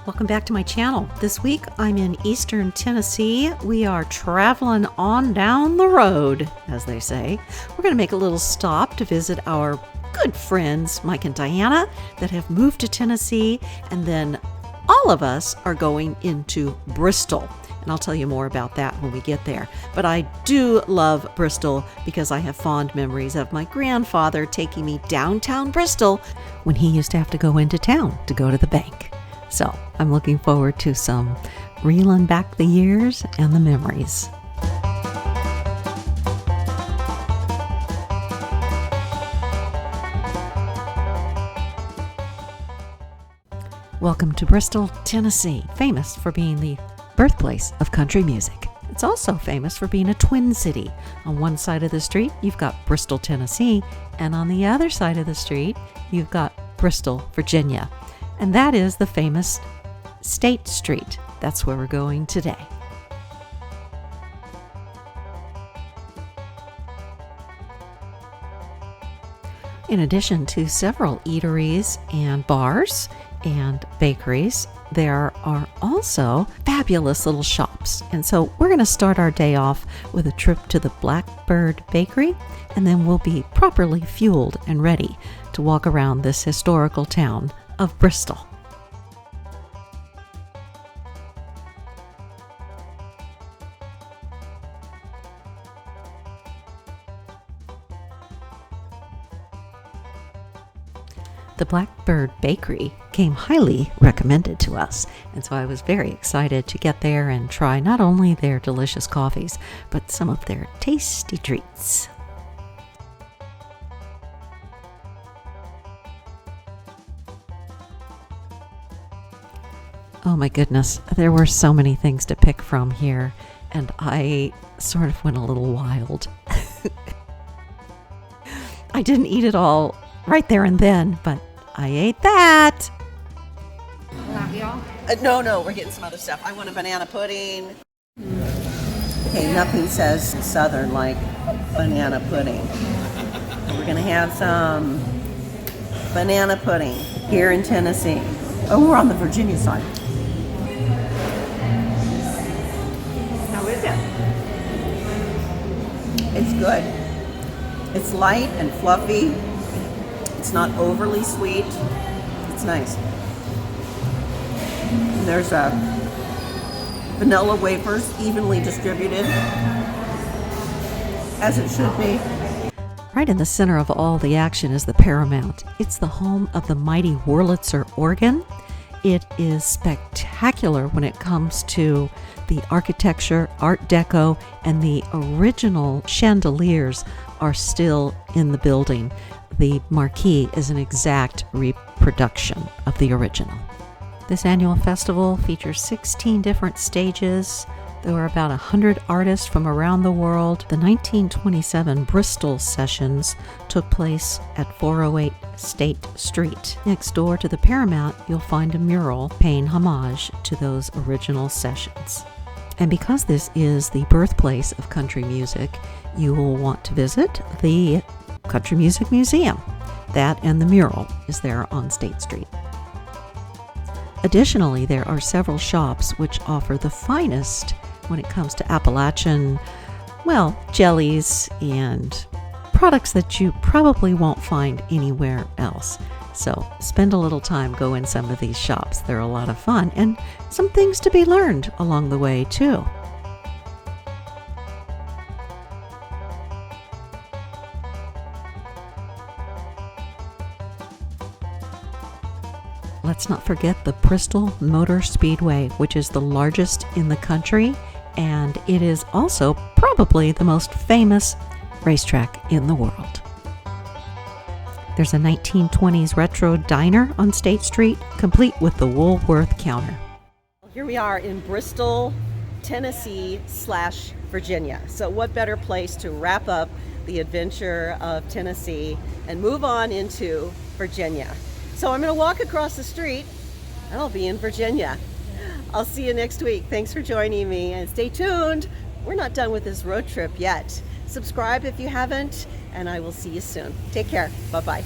Welcome back to my channel. This week I'm in Eastern Tennessee. We are traveling on down the road, as they say. We're going to make a little stop to visit our good friends, Mike and Diana, that have moved to Tennessee, and then all of us are going into Bristol. And I'll tell you more about that when we get there. But I do love Bristol because I have fond memories of my grandfather taking me downtown Bristol when he used to have to go into town to go to the bank. So I'm looking forward to some reeling back the years and the memories. Welcome to Bristol, Tennessee, famous for being the birthplace of country music. It's also famous for being a twin city. On one side of the street, you've got Bristol, Tennessee, and on the other side of the street, you've got Bristol, Virginia. And that is the famous State Street. That's where we're going today. In addition to several eateries and bars and bakeries, there are also fabulous little shops. And so we're going to start our day off with a trip to the Blackbird Bakery, and then we'll be properly fueled and ready to walk around this historical town of Bristol. The Blackbird Bakery came highly recommended to us, and so I was very excited to get there and try not only their delicious coffees, but some of their tasty treats. Oh my goodness, there were so many things to pick from here, and I sort of went a little wild. I didn't eat it all right there and then, but I ate that. No, we're getting some other stuff. I want a banana pudding. Okay, nothing says Southern like banana pudding. We're gonna have some banana pudding here in Tennessee. Oh, we're on the Virginia side. How is it? It's good. It's light and fluffy. It's not overly sweet. It's nice. And there's vanilla wafers evenly distributed, as it should be. Right in the center of all the action is the Paramount. It's the home of the mighty Wurlitzer organ. It is spectacular when it comes to the architecture, Art Deco, and the original chandeliers are still in the building. The marquee is an exact reproduction of the original. This annual festival features 16 different stages. There were about 100 artists from around the world. The 1927 Bristol sessions took place at 408 State Street. Next door to the Paramount, you'll find a mural paying homage to those original sessions. And because this is the birthplace of country music, you will want to visit the Country Music Museum. That and the mural is there on State Street. Additionally, there are several shops which offer the finest when it comes to Appalachian, jellies and products that you probably won't find anywhere else. So spend a little time, go in some of these shops. They're a lot of fun and some things to be learned along the way too. Let's not forget the Bristol Motor Speedway, which is the largest in the country, and it is also probably the most famous racetrack in the world. There's a 1920s retro diner on State Street, complete with the Woolworth counter. Here we are in Bristol, Tennessee / Virginia. So what better place to wrap up the adventure of Tennessee and move on into Virginia. So I'm going to walk across the street and I'll be in Virginia. I'll see you next week. Thanks for joining me, and stay tuned. We're not done with this road trip yet. Subscribe if you haven't, and I will see you soon. Take care. Bye-bye.